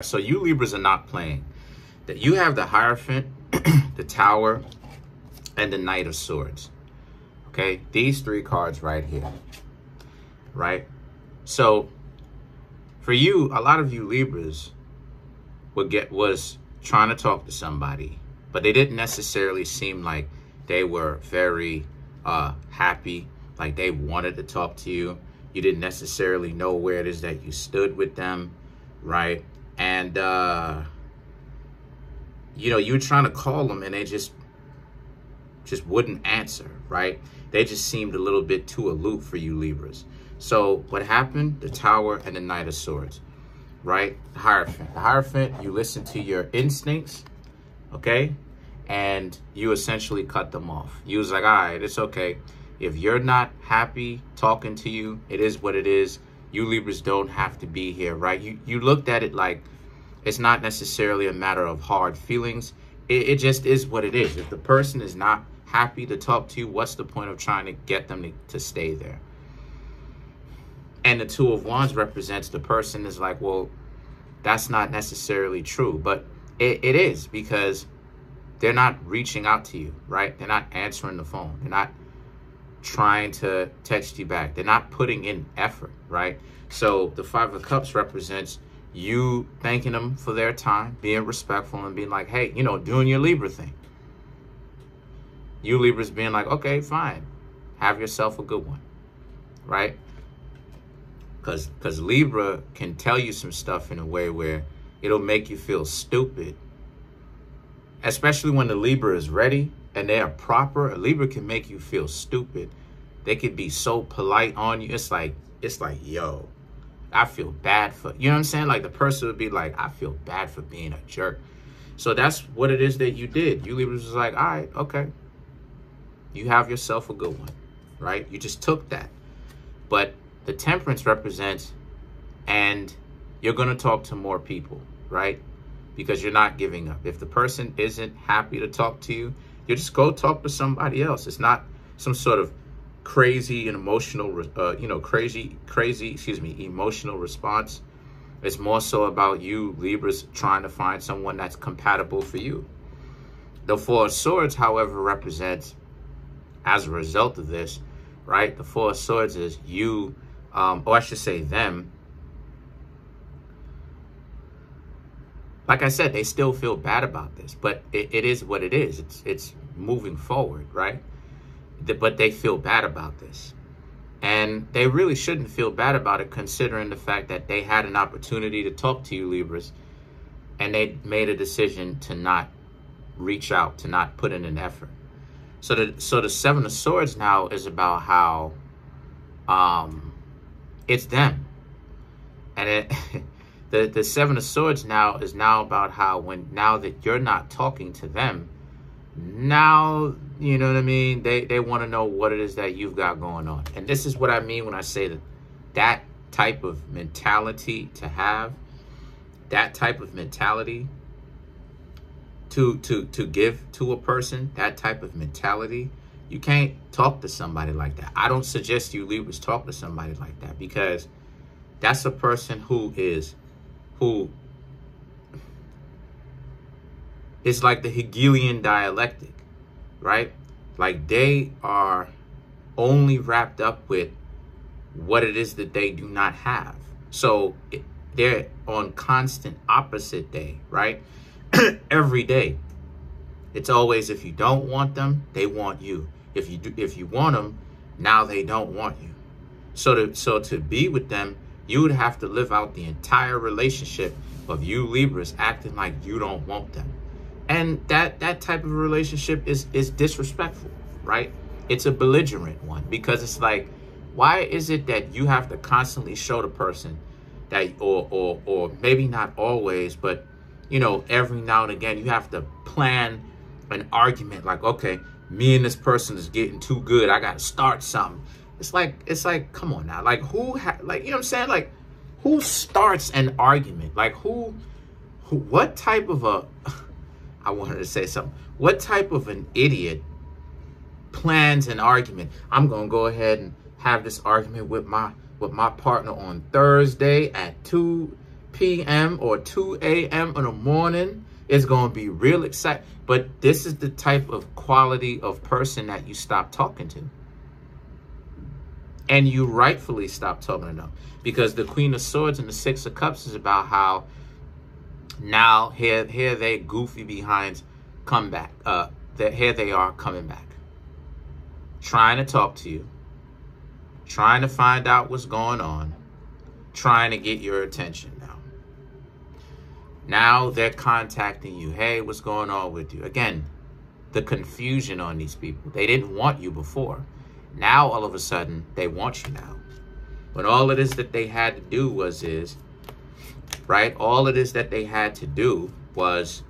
So you Libras are not playing. That you have the Hierophant, the Tower, and the Knight of Swords. Okay, these three cards right here. Right? So for you, a lot of you Libras was trying to talk to somebody, but they didn't necessarily seem like they were very happy, like they wanted to talk to you. You didn't necessarily know where it is that you stood with them, right? And, you know, you were trying to call them and they just wouldn't answer, right? They just seemed a little bit too aloof for you Libras. So what happened? The Tower and the Knight of Swords, right? The Hierophant. The Hierophant, you listen to your instincts, okay? And you essentially cut them off. You was like, all right, it's okay. If you're not happy talking to you, it is what it is. You Libras don't have to be here, right? You looked at it like it's not necessarily a matter of hard feelings. It just is what it is. If the person is not happy to talk to you, what's the point of trying to get them to stay there? And the Two of Wands represents the person is like, well, that's not necessarily true. But it is, because they're not reaching out to you, right? They're not answering the phone. They're not trying to text you back. They're not putting in effort, right? So the Five of Cups represents you thanking them for their time, being respectful and being like, hey, you know, doing your Libra thing. You Libras being like, okay, fine. Have yourself a good one, right? Because Libra can tell you some stuff in a way where it'll make you feel stupid, especially when the Libra is ready and they are proper. A Libra can make you feel stupid. They could be so polite on you. It's like, yo, I feel bad for, you know what I'm saying? Like the person would be like, I feel bad for being a jerk. So that's what it is that you did. You Libras was like, all right, okay. You have yourself a good one, right? You just took that. But the Temperance represents, and you're going to talk to more people, right? Because you're not giving up. If the person isn't happy to talk to you, you just go talk to somebody else. It's not some sort of crazy and emotional, emotional response. It's more so about you Libras trying to find someone that's compatible for you. The Four of Swords, however, represents, as a result of this, right? The Four of Swords is you, or I should say them. Like I said, they still feel bad about this, but it is what it is. It's moving forward, right? But they feel bad about this. And they really shouldn't feel bad about it, considering the fact that they had an opportunity to talk to you, Libras, and they made a decision to not reach out, to not put in an effort. So the Seven of Swords now is about how it's them. And the Seven of Swords now is about how now that you're not talking to them, now, you know what I mean, they want to know what it is that you've got going on. And this is what I mean when I say that type of mentality to have, that type of mentality to give to a person, that type of mentality, you can't talk to somebody like that. I don't suggest you Libras talk to somebody like that, because that's a person who is like the Hegelian dialectic, right? Like they are only wrapped up with what it is that they do not have. So they're on constant opposite day, right? Every day. It's always, if you don't want them, they want you. If you want them, now they don't want you. So to be with them, you would have to live out the entire relationship of you Libras acting like you don't want them. And that type of relationship is disrespectful, right? It's a belligerent one, because it's like, why is it that you have to constantly show the person that, or maybe not always, but you know, every now and again, you have to plan an argument like, okay, me and this person is getting too good. I got to start something. It's like, come on now. Like you know what I'm saying? Like who starts an argument? Like what type of I wanted to say something. What type of an idiot plans an argument? I'm going to go ahead and have this argument with my partner on Thursday at 2 p.m. or 2 a.m. in the morning. It's going to be real exciting. But this is the type of quality of person that you stop talking to. And you rightfully stop talking to them. Because the Queen of Swords and the Six of Cups is about how now here they goofy behinds come back. Here they are coming back. Trying to talk to you. Trying to find out what's going on. Trying to get your attention now. Now they're contacting you. Hey, what's going on with you? Again, the confusion on these people. They didn't want you before. Now, all of a sudden, they want you now. When all it is that they had to do was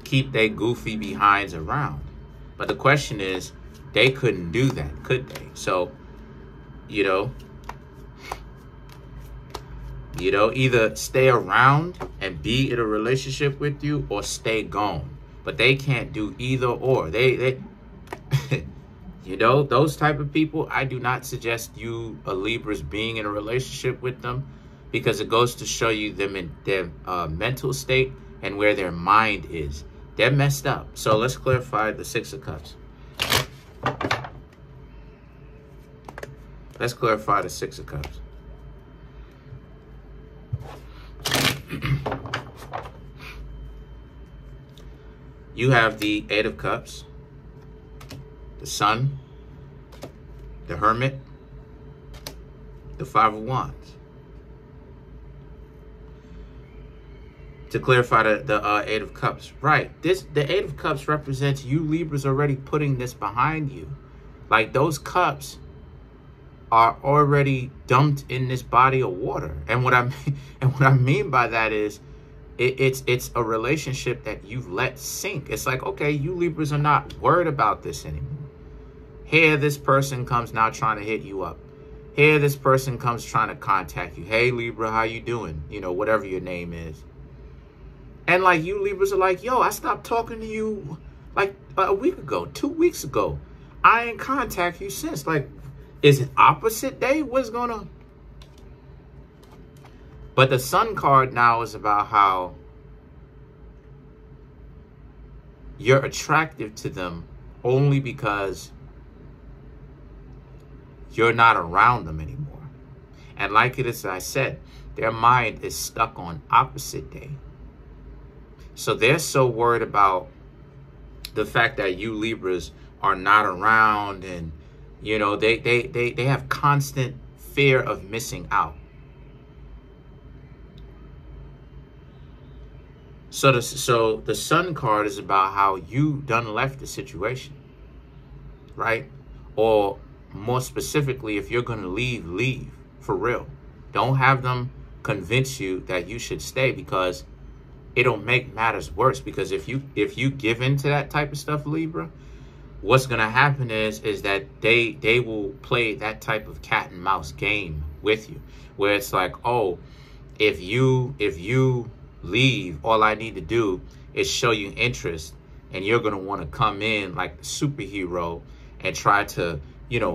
keep their goofy behinds around. But the question is, they couldn't do that, could they? So, either stay around and be in a relationship with you or stay gone. But they can't do either or. They those type of people, I do not suggest you, Libras, being in a relationship with them, because it goes to show you them in their mental state and where their mind is. They're messed up. So let's clarify the Six of Cups. Let's clarify the Six of Cups. You have the Eight of Cups, the Sun, the Hermit, the Five of Wands. To clarify the Eight of Cups, right? The Eight of Cups represents you Libras already putting this behind you. Like those cups are already dumped in this body of water. And what I mean by that is it's a relationship that you've let sink. It's like, okay, you Libras are not worried about this anymore. Here this person comes now trying to hit you up. Here this person comes trying to contact you. Hey Libra, how you doing? Whatever your name is. And like you Libras are like, yo, I stopped talking to you like a week ago, 2 weeks ago. I ain't contact you since. Like, is it opposite day? What's going on? But the Sun card now is about how you're attractive to them only because you're not around them anymore. And like it is, I said, their mind is stuck on opposite day. So they're so worried about the fact that you Libras are not around, and they have constant fear of missing out. So the Sun card is about how you done left the situation, right? Or more specifically, if you're going to leave for real. Don't have them convince you that you should stay, because it'll make matters worse. Because if you give in to that type of stuff, Libra, what's going to happen is that they will play that type of cat and mouse game with you, where it's like, oh, if you leave, all I need to do is show you interest, and you're going to want to come in like the superhero and try to,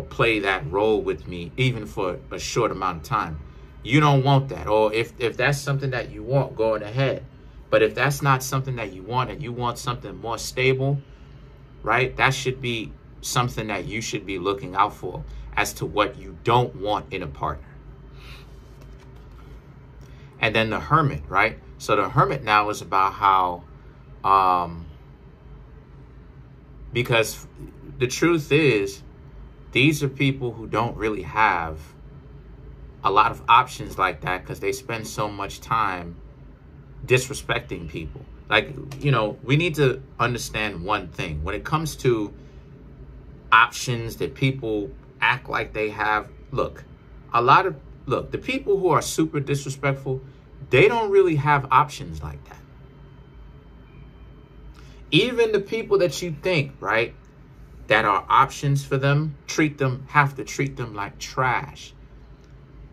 play that role with me, even for a short amount of time. You don't want that. Or if that's something that you want, go ahead. But if that's not something that you want, and you want something more stable, right? That should be something that you should be looking out for as to what you don't want in a partner. And then the Hermit, right? So the Hermit now is about how, because the truth is, these are people who don't really have a lot of options like that, because they spend so much time disrespecting people. Like, we need to understand one thing. When it comes to options that people act like they have, look, the people who are super disrespectful, they don't really have options like that. Even the people that you think, right, that are options for them, have to treat them like trash,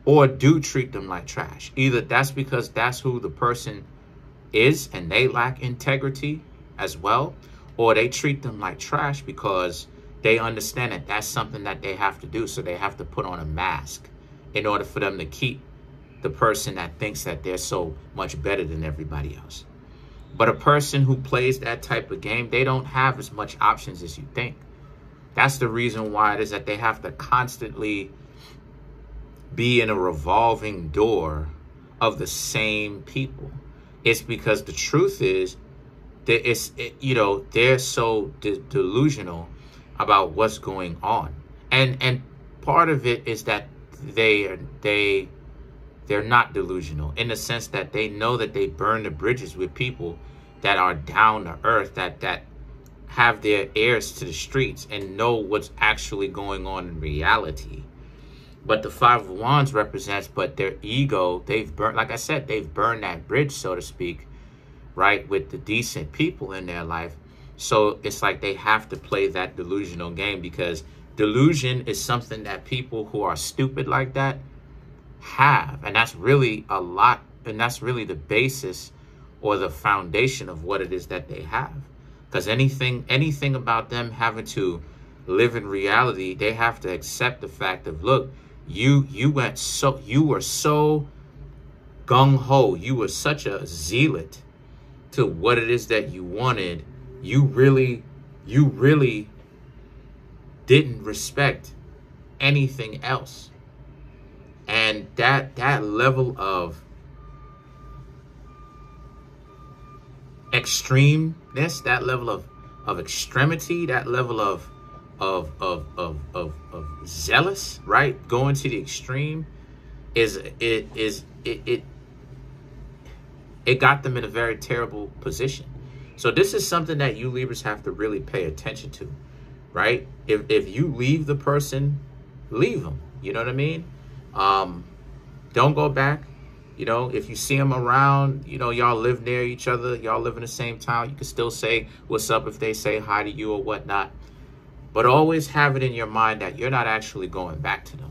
or do treat them like trash. Either that's because that's who the person is and they lack integrity as well, or they treat them like trash because they understand that that's something that they have to do. So they have to put on a mask in order for them to keep the person that thinks that they're so much better than everybody else. But a person who plays that type of game, they don't have as much options as you think. That's the reason why it is that they have to constantly be in a revolving door of the same people. It's because the truth is that they're so delusional about what's going on. And part of it is that they're not delusional in the sense that they know that they burn the bridges with people that are down to earth, that have their ears to the streets and know what's actually going on in reality. But the Five of Wands represents, but their ego, they've burned, like I said, they've burned that bridge, so to speak, right, with the decent people in their life. So it's like they have to play that delusional game, because delusion is something that people who are stupid like that have. And that's really a lot, and that's really the basis or the foundation of what it is that they have. Because anything about them having to live in reality, they have to accept the fact of, look, you were so gung-ho, you were such a zealot to what it is that you wanted, you really didn't respect anything else. And that level of extremeness, that level of extremity, that level of zealous, right, going to the extreme, it got them in a very terrible position. So this is something that you Libras have to really pay attention to, right? If you leave the person, leave them. You know what I mean? Don't go back. You know, if you see them around, you know, y'all live near each other, y'all live in the same town, you can still say what's up if they say hi to you or whatnot. But always have it in your mind that you're not actually going back to them.